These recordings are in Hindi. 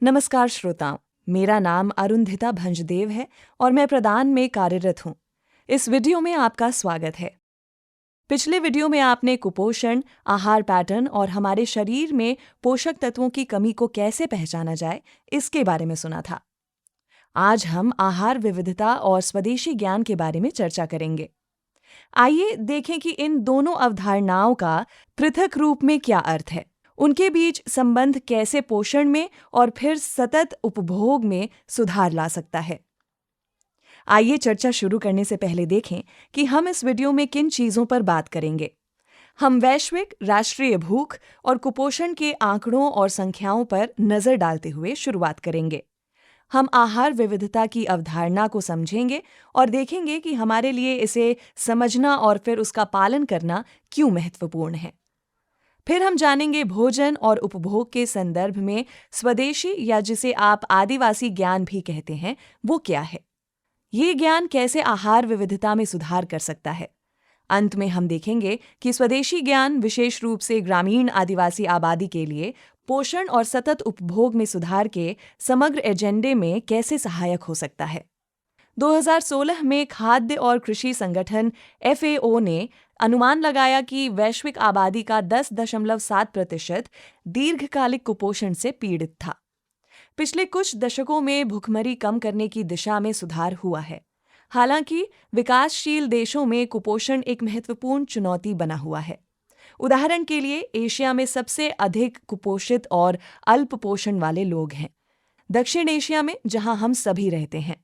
नमस्कार श्रोताओं, मेरा नाम अरुंधिता भंजदेव है और मैं प्रदान में कार्यरत हूँ। इस वीडियो में आपका स्वागत है। पिछले वीडियो में आपने कुपोषण, आहार पैटर्न और हमारे शरीर में पोषक तत्वों की कमी को कैसे पहचाना जाए, इसके बारे में सुना था। आज हम आहार विविधता और स्वदेशी ज्ञान के बारे में चर्चा करेंगे। आइए देखें कि इन दोनों अवधारणाओं का पृथक रूप में क्या अर्थ है। उनके बीच संबंध कैसे पोषण में और फिर सतत उपभोग में सुधार ला सकता है। आइए चर्चा शुरू करने से पहले देखें कि हम इस वीडियो में किन चीजों पर बात करेंगे। हम वैश्विक, राष्ट्रीय भूख और कुपोषण के आंकड़ों और संख्याओं पर नजर डालते हुए शुरुआत करेंगे। हम आहार विविधता की अवधारणा को समझेंगे और देखेंगे कि हमारे लिए इसे समझना और फिर उसका पालन करना क्यों महत्वपूर्ण है। फिर हम जानेंगे भोजन और उपभोग के संदर्भ में स्वदेशी या जिसे आप आदिवासी ज्ञान भी कहते हैं, वो क्या है। ये ज्ञान कैसे आहार विविधता में सुधार कर सकता है। अंत में हम देखेंगे कि स्वदेशी ज्ञान विशेष रूप से ग्रामीण आदिवासी आबादी के लिए पोषण और सतत उपभोग में सुधार के समग्र एजेंडे में कैसे सहायक हो सकता है। 2016 में खाद्य और कृषि संगठन FAO ने अनुमान लगाया कि वैश्विक आबादी का 10.7% दीर्घकालिक कुपोषण से पीड़ित था। पिछले कुछ दशकों में भुखमरी कम करने की दिशा में सुधार हुआ है। हालांकि विकासशील देशों में कुपोषण एक महत्वपूर्ण चुनौती बना हुआ है। उदाहरण के लिए एशिया में सबसे अधिक कुपोषित और अल्प पोषण वाले लोग हैं, दक्षिण एशिया में, जहां हम सभी रहते हैं।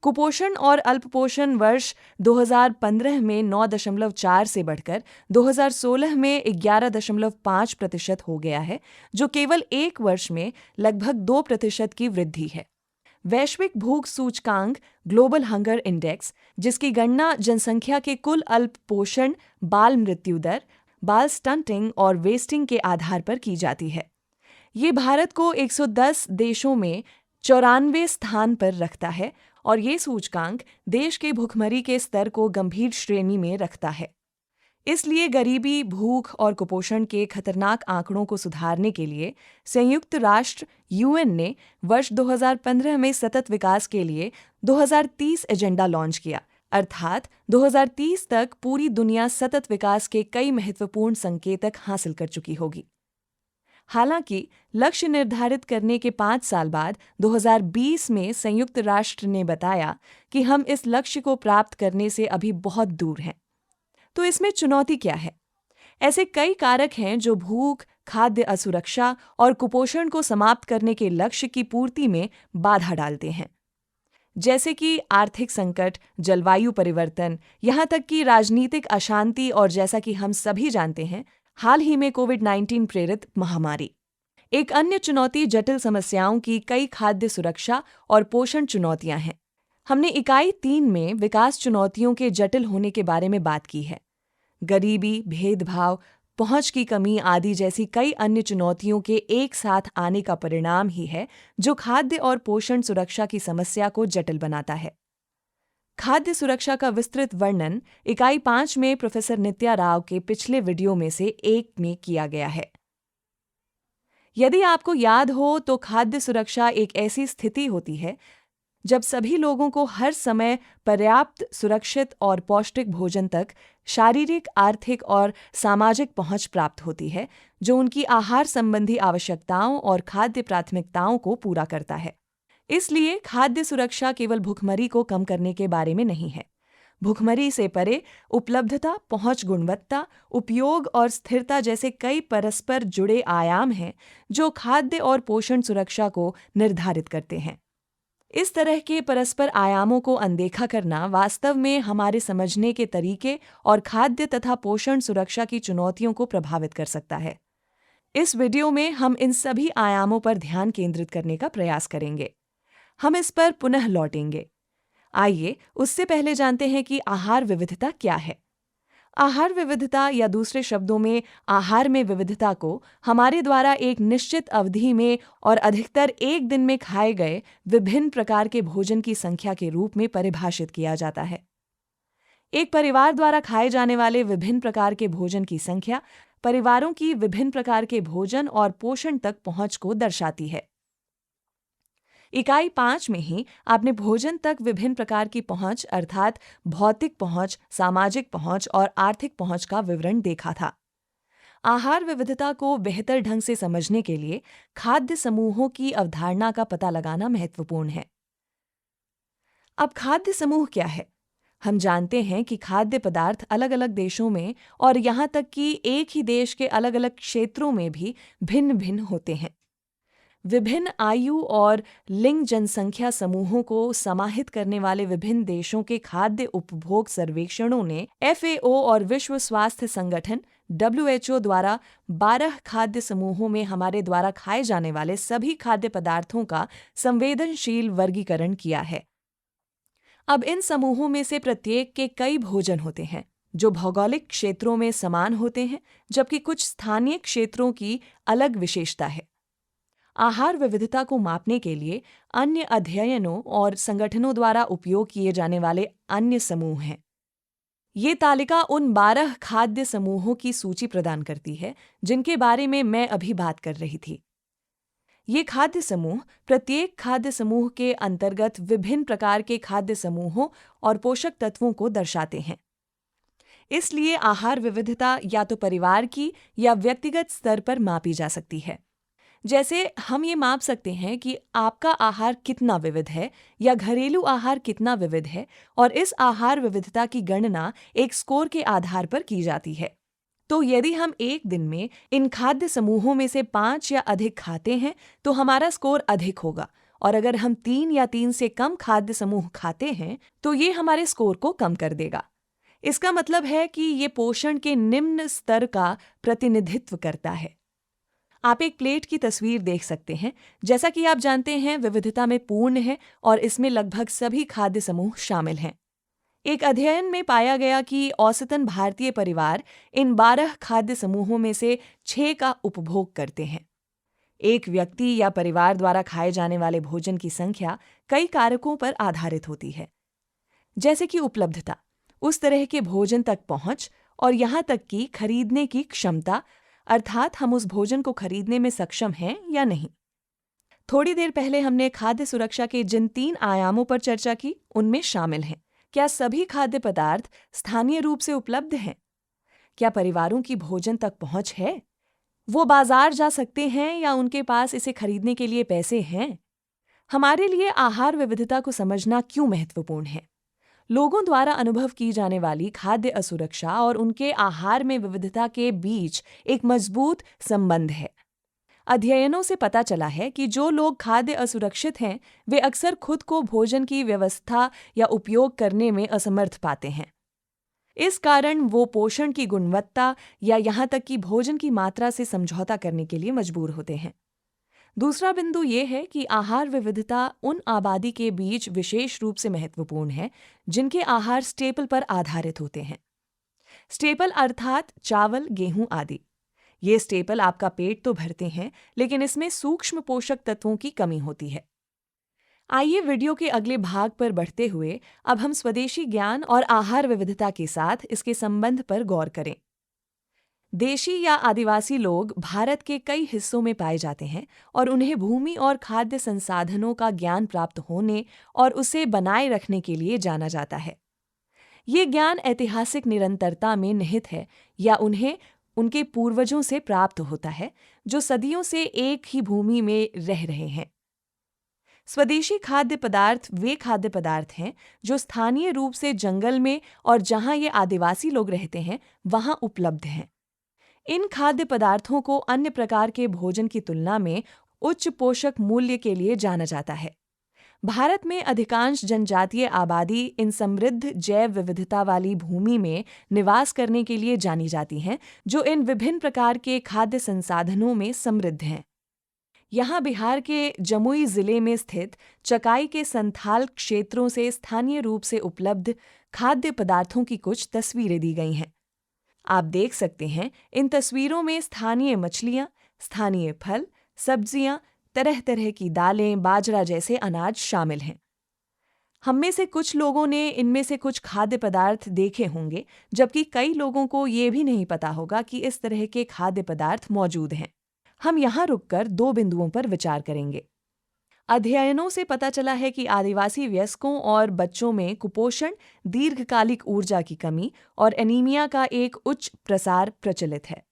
कुपोषण और अल्पपोषण वर्ष 2015 में 9.4 से बढ़कर 2016 में 11.5% हो गया है, जो केवल एक वर्ष में लगभग 2% की वृद्धि है। वैश्विक भूख सूचकांक ग्लोबल हंगर इंडेक्स, जिसकी गणना जनसंख्या के कुल अल्पपोषण, बाल मृत्यु दर, बाल स्टंटिंग और वेस्टिंग के आधार पर की जाती है। ये भारत को 110 देशों में 94वें स्थान पर रखता है और ये सूचकांक देश के भुखमरी के स्तर को गंभीर श्रेणी में रखता है। इसलिए गरीबी, भूख और कुपोषण के खतरनाक आंकड़ों को सुधारने के लिए संयुक्त राष्ट्र UN ने वर्ष 2015 में सतत विकास के लिए 2030 एजेंडा लॉन्च किया, अर्थात 2030 तक पूरी दुनिया सतत विकास के कई महत्वपूर्ण संकेतक हासिल कर चुकी होगी। हालांकि लक्ष्य निर्धारित करने के 5 साल बाद 2020 में संयुक्त राष्ट्र ने बताया कि हम इस लक्ष्य को प्राप्त करने से अभी बहुत दूर हैं। तो इसमें चुनौती क्या है? ऐसे कई कारक हैं जो भूख, खाद्य असुरक्षा और कुपोषण को समाप्त करने के लक्ष्य की पूर्ति में बाधा डालते हैं, जैसे कि आर्थिक संकट, जलवायु परिवर्तन, यहाँ तक कि राजनीतिक अशांति और जैसा कि हम सभी जानते हैं, हाल ही में कोविड-19 प्रेरित महामारी। एक अन्य चुनौती जटिल समस्याओं की कई खाद्य सुरक्षा और पोषण चुनौतियां हैं। हमने इकाई 3 में विकास चुनौतियों के जटिल होने के बारे में बात की है। गरीबी, भेदभाव, पहुंच की कमी आदि जैसी कई अन्य चुनौतियों के एक साथ आने का परिणाम ही है जो खाद्य और पोषण सुरक्षा की समस्या को जटिल बनाता है। खाद्य सुरक्षा का विस्तृत वर्णन इकाई 5 में प्रोफेसर नित्या राव के पिछले वीडियो में से एक में किया गया है। यदि आपको याद हो तो खाद्य सुरक्षा एक ऐसी स्थिति होती है जब सभी लोगों को हर समय पर्याप्त, सुरक्षित और पौष्टिक भोजन तक शारीरिक, आर्थिक और सामाजिक पहुंच प्राप्त होती है, जो उनकी आहार संबंधी आवश्यकताओं और खाद्य प्राथमिकताओं को पूरा करता है। इसलिए खाद्य सुरक्षा केवल भुखमरी को कम करने के बारे में नहीं है। भुखमरी से परे उपलब्धता, पहुंच, गुणवत्ता, उपयोग और स्थिरता जैसे कई परस्पर जुड़े आयाम हैं जो खाद्य और पोषण सुरक्षा को निर्धारित करते हैं। इस तरह के परस्पर आयामों को अनदेखा करना वास्तव में हमारे समझने के तरीके और खाद्य तथा पोषण सुरक्षा की चुनौतियों को प्रभावित कर सकता है। इस वीडियो में हम इन सभी आयामों पर ध्यान केंद्रित करने का प्रयास करेंगे। हम इस पर पुनः लौटेंगे। आइए उससे पहले जानते हैं कि आहार विविधता क्या है। आहार विविधता या दूसरे शब्दों में आहार में विविधता को हमारे द्वारा एक निश्चित अवधि में और अधिकतर एक दिन में खाए गए विभिन्न प्रकार के भोजन की संख्या के रूप में परिभाषित किया जाता है। एक परिवार द्वारा खाए जाने वाले विभिन्न प्रकार के भोजन की संख्या परिवारों की विभिन्न प्रकार के भोजन और पोषण तक पहुंच को दर्शाती है। इकाई 5 में ही आपने भोजन तक विभिन्न प्रकार की पहुंच अर्थात भौतिक पहुंच, सामाजिक पहुंच और आर्थिक पहुंच का विवरण देखा था। आहार विविधता को बेहतर ढंग से समझने के लिए खाद्य समूहों की अवधारणा का पता लगाना महत्वपूर्ण है। अब खाद्य समूह क्या है? हम जानते हैं कि खाद्य पदार्थ अलग-अलग देशों में और यहाँ तक कि एक ही देश के अलग-अलग क्षेत्रों में भी भिन्न-भिन्न होते हैं। विभिन्न आयु और लिंग जनसंख्या समूहों को समाहित करने वाले विभिन्न देशों के खाद्य उपभोग सर्वेक्षणों ने FAO और विश्व स्वास्थ्य संगठन WHO द्वारा 12 खाद्य समूहों में हमारे द्वारा खाए जाने वाले सभी खाद्य पदार्थों का संवेदनशील वर्गीकरण किया है। अब इन समूहों में से प्रत्येक के कई भोजन होते हैं जो भौगोलिक क्षेत्रों में समान होते हैं, जबकि कुछ स्थानीय क्षेत्रों की अलग विशेषता है। आहार विविधता को मापने के लिए अन्य अध्ययनों और संगठनों द्वारा उपयोग किए जाने वाले अन्य समूह हैं। ये तालिका उन 12 खाद्य समूहों की सूची प्रदान करती है जिनके बारे में मैं अभी बात कर रही थी। ये खाद्य समूह प्रत्येक खाद्य समूह के अंतर्गत विभिन्न प्रकार के खाद्य समूहों और पोषक तत्वों को दर्शाते हैं। इसलिए आहार विविधता या तो परिवार की या व्यक्तिगत स्तर पर मापी जा सकती है। जैसे हम ये माप सकते हैं कि आपका आहार कितना विविध है या घरेलू आहार कितना विविध है, और इस आहार विविधता की गणना एक स्कोर के आधार पर की जाती है। तो यदि हम एक दिन में इन खाद्य समूहों में से 5 या अधिक खाते हैं तो हमारा स्कोर अधिक होगा, और अगर हम 3 या 3 से कम खाद्य समूह खाते हैं तो ये हमारे स्कोर को कम कर देगा। इसका मतलब है कि ये पोषण के निम्न स्तर का प्रतिनिधित्व करता है। आप एक प्लेट की तस्वीर देख सकते हैं। जैसा कि आप जानते हैं, विविधता में पूर्ण है और इसमें लगभग सभी खाद्य समूह शामिल हैं। एक अध्ययन में पाया गया कि औसतन भारतीय परिवार इन 12 खाद्य समूहों में से 6 का उपभोग करते हैं। एक व्यक्ति या परिवार द्वारा खाए जाने वाले भोजन की संख्या कई कारकों पर आधारित होती है, जैसे कि उपलब्धता, उस तरह के भोजन तक पहुंच और यहाँ तक कि खरीदने की क्षमता, अर्थात हम उस भोजन को खरीदने में सक्षम हैं या नहीं। थोड़ी देर पहले हमने खाद्य सुरक्षा के जिन 3 आयामों पर चर्चा की, उनमें शामिल हैं। क्या सभी खाद्य पदार्थ स्थानीय रूप से उपलब्ध हैं? क्या परिवारों की भोजन तक पहुंच है? वो बाजार जा सकते हैं या उनके पास इसे खरीदने के लिए पैसे हैं? हमारे लिए आहार विविधता को समझना क्यों महत्वपूर्ण है? लोगों द्वारा अनुभव की जाने वाली खाद्य असुरक्षा और उनके आहार में विविधता के बीच एक मजबूत संबंध है। अध्ययनों से पता चला है कि जो लोग खाद्य असुरक्षित हैं, वे अक्सर खुद को भोजन की व्यवस्था या उपयोग करने में असमर्थ पाते हैं। इस कारण वो पोषण की गुणवत्ता या यहाँ तक कि भोजन की मात्रा से समझौता करने के लिए मजबूर होते हैं। दूसरा बिंदु ये है कि आहार विविधता उन आबादी के बीच विशेष रूप से महत्वपूर्ण है जिनके आहार स्टेपल पर आधारित होते हैं। स्टेपल अर्थात चावल, गेहूं आदि। ये स्टेपल आपका पेट तो भरते हैं, लेकिन इसमें सूक्ष्म पोषक तत्वों की कमी होती है। आइए वीडियो के अगले भाग पर बढ़ते हुए अब हम स्वदेशी ज्ञान और आहार विविधता के साथ इसके संबंध पर गौर करें। देशी या आदिवासी लोग भारत के कई हिस्सों में पाए जाते हैं और उन्हें भूमि और खाद्य संसाधनों का ज्ञान प्राप्त होने और उसे बनाए रखने के लिए जाना जाता है। ये ज्ञान ऐतिहासिक निरंतरता में निहित है या उन्हें उनके पूर्वजों से प्राप्त होता है जो सदियों से एक ही भूमि में रह रहे हैं। स्वदेशी खाद्य पदार्थ वे खाद्य पदार्थ हैं जो स्थानीय रूप से जंगल में और जहां ये आदिवासी लोग रहते हैं वहां उपलब्ध हैं। इन खाद्य पदार्थों को अन्य प्रकार के भोजन की तुलना में उच्च पोषक मूल्य के लिए जाना जाता है। भारत में अधिकांश जनजातीय आबादी इन समृद्ध जैव विविधता वाली भूमि में निवास करने के लिए जानी जाती हैं, जो इन विभिन्न प्रकार के खाद्य संसाधनों में समृद्ध हैं। यहाँ बिहार के जमुई जिले में स्थित चकाई के संथाल क्षेत्रों से स्थानीय रूप से उपलब्ध खाद्य पदार्थों की कुछ तस्वीरें दी गई हैं। आप देख सकते हैं, इन तस्वीरों में स्थानीय मछलियाँ, स्थानीय फल, सब्जियाँ, तरह तरह की दालें, बाजरा जैसे अनाज शामिल हैं। हम में से कुछ लोगों ने इनमें से कुछ खाद्य पदार्थ देखे होंगे, जबकि कई लोगों को ये भी नहीं पता होगा कि इस तरह के खाद्य पदार्थ मौजूद हैं। हम यहाँ रुककर 2 बिंदुओं पर विचार करेंगे। अध्ययनों से पता चला है कि आदिवासी वयस्कों और बच्चों में कुपोषण, दीर्घकालिक ऊर्जा की कमी और एनीमिया का एक उच्च प्रसार प्रचलित है।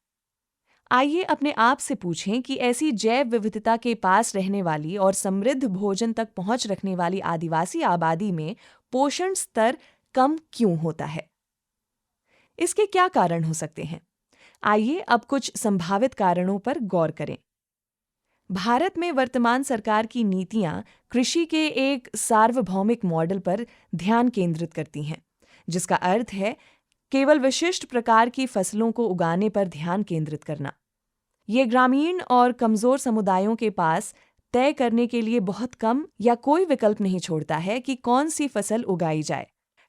आइए अपने आप से पूछें कि ऐसी जैव विविधता के पास रहने वाली और समृद्ध भोजन तक पहुंच रखने वाली आदिवासी आबादी में पोषण स्तर कम क्यों होता है? इसके क्या कारण हो सकते हैं? आइए अब कुछ संभावित कारणों पर गौर करें। भारत में वर्तमान सरकार की नीतियां कृषि के एक सार्वभौमिक मॉडल पर ध्यान केंद्रित करती हैं, जिसका अर्थ है केवल विशिष्ट प्रकार की फसलों को उगाने पर ध्यान केंद्रित करना। ये ग्रामीण और कमजोर समुदायों के पास तय करने के लिए बहुत कम या कोई विकल्प नहीं छोड़ता है कि कौन सी फसल उगाई जाए।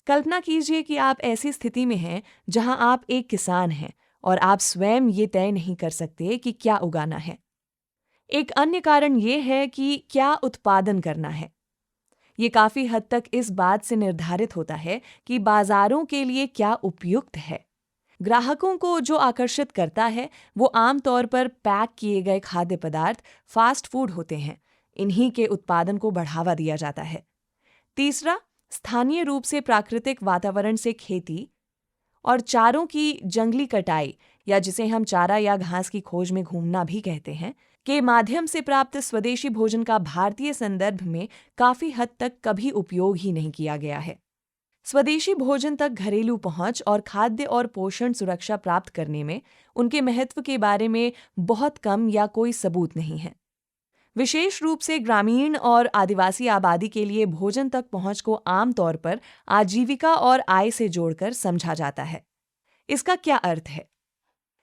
कल्पना कीजिए कि आप ऐसी स्थिति में हैं जहां आप एक किसान हैं और आप स्वयं ये तय नहीं कर सकते कि क्या उगाना है। एक अन्य कारण ये है कि क्या उत्पादन करना है। ये काफी हद तक इस बात से निर्धारित होता है कि बाजारों के लिए क्या उपयुक्त है। ग्राहकों को जो आकर्षित करता है वो आमतौर पर पैक किए गए खाद्य पदार्थ, फास्ट फूड होते हैं। इन्हीं के उत्पादन को बढ़ावा दिया जाता है। तीसरा, स्थानीय रूप से प्राकृतिक वातावरण से खेती और चारों की जंगली कटाई, या जिसे हम चारा या घास की खोज में घूमना भी कहते हैं, के माध्यम से प्राप्त स्वदेशी भोजन का भारतीय संदर्भ में काफी हद तक कभी उपयोग ही नहीं किया गया है। स्वदेशी भोजन तक घरेलू पहुंच और खाद्य और पोषण सुरक्षा प्राप्त करने में उनके महत्व के बारे में बहुत कम या कोई सबूत नहीं है। विशेष रूप से ग्रामीण और आदिवासी आबादी के लिए भोजन तक पहुंच को आमतौर पर आजीविका और आय से जोड़कर समझा जाता है। इसका क्या अर्थ है?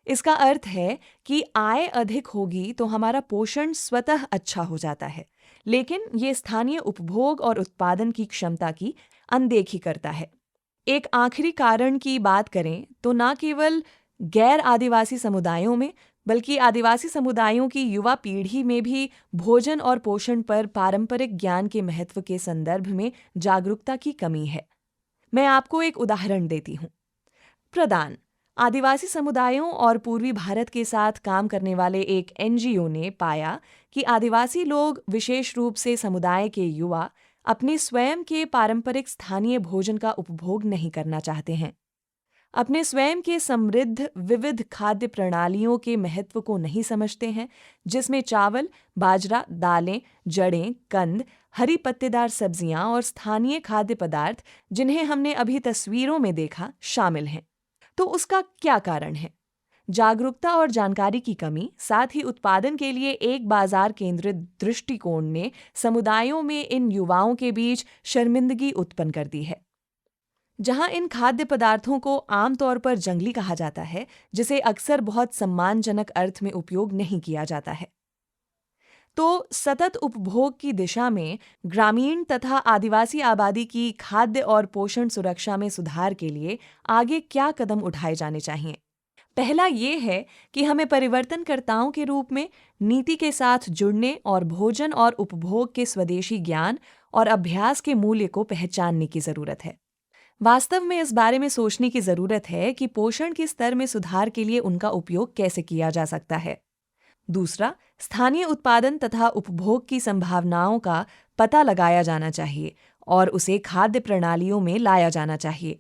इसका अर्थ है कि आय अधिक होगी तो हमारा पोषण स्वतः अच्छा हो जाता है, लेकिन ये स्थानीय उपभोग और उत्पादन की क्षमता की अनदेखी करता है। एक आखिरी कारण की बात करें तो न केवल गैर आदिवासी समुदायों में बल्कि आदिवासी समुदायों की युवा पीढ़ी में भी भोजन और पोषण पर पारंपरिक ज्ञान के महत्व के संदर्भ में जागरूकता की कमी है। मैं आपको एक उदाहरण देती हूँ। प्रदान आदिवासी समुदायों और पूर्वी भारत के साथ काम करने वाले एक एनजीओ ने पाया कि आदिवासी लोग, विशेष रूप से समुदाय के युवा, अपने स्वयं के पारंपरिक स्थानीय भोजन का उपभोग नहीं करना चाहते हैं। अपने स्वयं के समृद्ध विविध खाद्य प्रणालियों के महत्व को नहीं समझते हैं, जिसमें चावल, बाजरा, दालें, जड़ें, कंद, हरी पत्तेदार सब्जियां और स्थानीय खाद्य पदार्थ, जिन्हें हमने अभी तस्वीरों में देखा, शामिल हैं। तो उसका क्या कारण है? जागरूकता और जानकारी की कमी, साथ ही उत्पादन के लिए एक बाजार केंद्रित दृष्टिकोण ने समुदायों में इन युवाओं के बीच शर्मिंदगी उत्पन्न कर दी है। जहां इन खाद्य पदार्थों को आमतौर पर जंगली कहा जाता है, जिसे अक्सर बहुत सम्मानजनक अर्थ में उपयोग नहीं किया जाता है, तो सतत उपभोग की दिशा में ग्रामीण तथा आदिवासी आबादी की खाद्य और पोषण सुरक्षा में सुधार के लिए आगे क्या कदम उठाए जाने चाहिए? पहला ये है कि हमें परिवर्तनकर्ताओं के रूप में नीति के साथ जुड़ने और भोजन और उपभोग के स्वदेशी ज्ञान और अभ्यास के मूल्य को पहचानने की जरूरत है। वास्तव में इस बारे में सोचने की जरूरत है कि पोषण के स्तर में सुधार के लिए उनका उपयोग कैसे किया जा सकता है। दूसरा, स्थानीय उत्पादन तथा उपभोग की संभावनाओं का पता लगाया जाना चाहिए और उसे खाद्य प्रणालियों में लाया जाना चाहिए।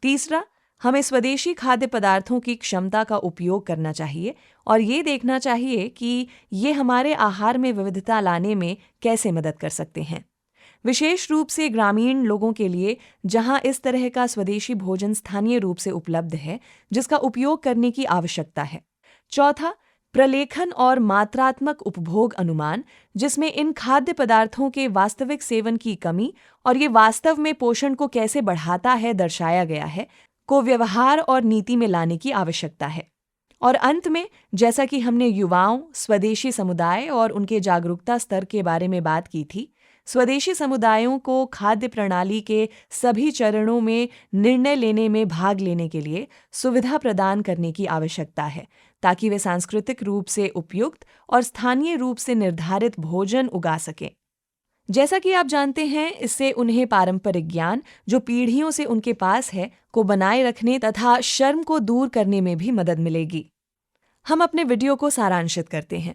तीसरा, हमें स्वदेशी खाद्य पदार्थों की क्षमता का उपयोग करना चाहिए और ये देखना चाहिए कि ये हमारे आहार में विविधता लाने में कैसे मदद कर सकते हैं, विशेष रूप से ग्रामीण लोगों के लिए, जहां इस तरह का स्वदेशी भोजन स्थानीय रूप से उपलब्ध है, जिसका उपयोग करने की आवश्यकता है। चौथा, प्रलेखन और मात्रात्मक उपभोग अनुमान, जिसमें इन खाद्य पदार्थों के वास्तविक सेवन की कमी और ये वास्तव में पोषण को कैसे बढ़ाता है दर्शाया गया है, को व्यवहार और नीति में लाने की आवश्यकता है। और अंत में, जैसा कि हमने युवाओं, स्वदेशी समुदाय और उनके जागरूकता स्तर के बारे में बात की थी, स्वदेशी समुदायों को खाद्य प्रणाली के सभी चरणों में निर्णय लेने में भाग लेने के लिए सुविधा प्रदान करने की आवश्यकता है, ताकि वे सांस्कृतिक रूप से उपयुक्त और स्थानीय रूप से निर्धारित भोजन उगा सकें। जैसा कि आप जानते हैं, इससे उन्हें पारंपरिक ज्ञान, जो पीढ़ियों से उनके पास है, को बनाए रखने तथा शर्म को दूर करने में भी मदद मिलेगी। हम अपने वीडियो को सारांशित करते हैं।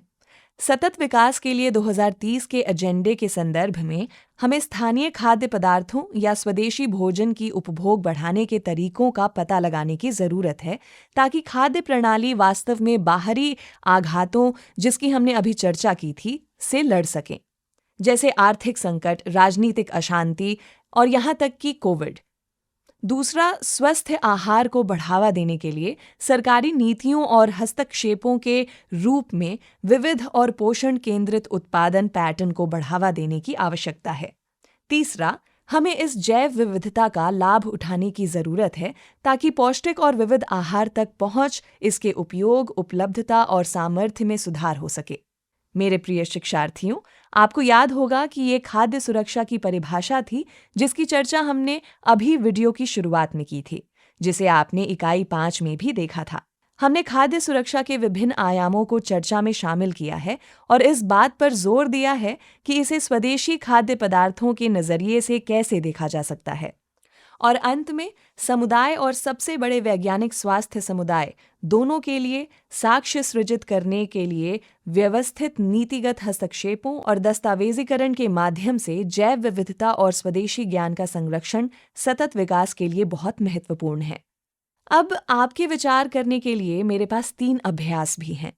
सतत विकास के लिए 2030 के एजेंडे के संदर्भ में हमें स्थानीय खाद्य पदार्थों या स्वदेशी भोजन की उपभोग बढ़ाने के तरीकों का पता लगाने की जरूरत है, ताकि खाद्य प्रणाली वास्तव में बाहरी आघातों, जिसकी हमने अभी चर्चा की थी, से लड़ सके, जैसे आर्थिक संकट, राजनीतिक अशांति और यहाँ तक कि कोविड। दूसरा, स्वस्थ आहार को बढ़ावा देने के लिए सरकारी नीतियों और हस्तक्षेपों के रूप में विविध और पोषण केंद्रित उत्पादन पैटर्न को बढ़ावा देने की आवश्यकता है। तीसरा, हमें इस जैव विविधता का लाभ उठाने की जरूरत है, ताकि पौष्टिक और विविध आहार तक पहुंच, इसके उपयोग, उपलब्धता और सामर्थ्य में सुधार हो सके। मेरे प्रिय शिक्षार्थियों, आपको याद होगा कि ये खाद्य सुरक्षा की परिभाषा थी, जिसकी चर्चा हमने अभी वीडियो की शुरुआत में की थी, जिसे आपने इकाई 5 में भी देखा था। हमने खाद्य सुरक्षा के विभिन्न आयामों को चर्चा में शामिल किया है और इस बात पर जोर दिया है कि इसे स्वदेशी खाद्य पदार्थों के नजरिए से कैसे देखा जा सकता है। और अंत में समुदाय और सबसे बड़े वैज्ञानिक स्वास्थ्य समुदाय दोनों के लिए साक्ष्य सृजित करने के लिए व्यवस्थित नीतिगत हस्तक्षेपों और दस्तावेजीकरण के माध्यम से जैव विविधता और स्वदेशी ज्ञान का संरक्षण सतत विकास के लिए बहुत महत्वपूर्ण है। अब आपके विचार करने के लिए मेरे पास 3 अभ्यास भी हैं।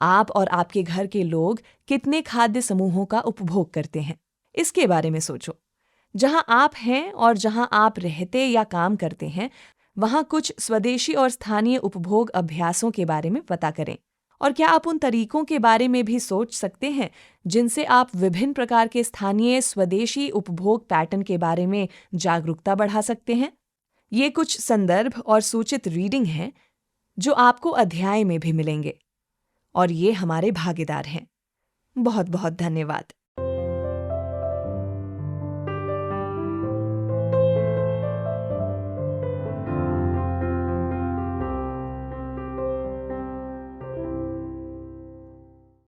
आप और आपके घर के लोग कितने खाद्य समूहों का उपभोग करते हैं, इसके बारे में सोचो। जहां आप हैं और जहां आप रहते या काम करते हैं, वहां कुछ स्वदेशी और स्थानीय उपभोग अभ्यासों के बारे में पता करें। और क्या आप उन तरीकों के बारे में भी सोच सकते हैं जिनसे आप विभिन्न प्रकार के स्थानीय स्वदेशी उपभोग पैटर्न के बारे में जागरूकता बढ़ा सकते हैं? ये कुछ संदर्भ और सूचित रीडिंग हैं जो आपको अध्याय में भी मिलेंगे, और ये हमारे भागीदार हैं। बहुत बहुत धन्यवाद।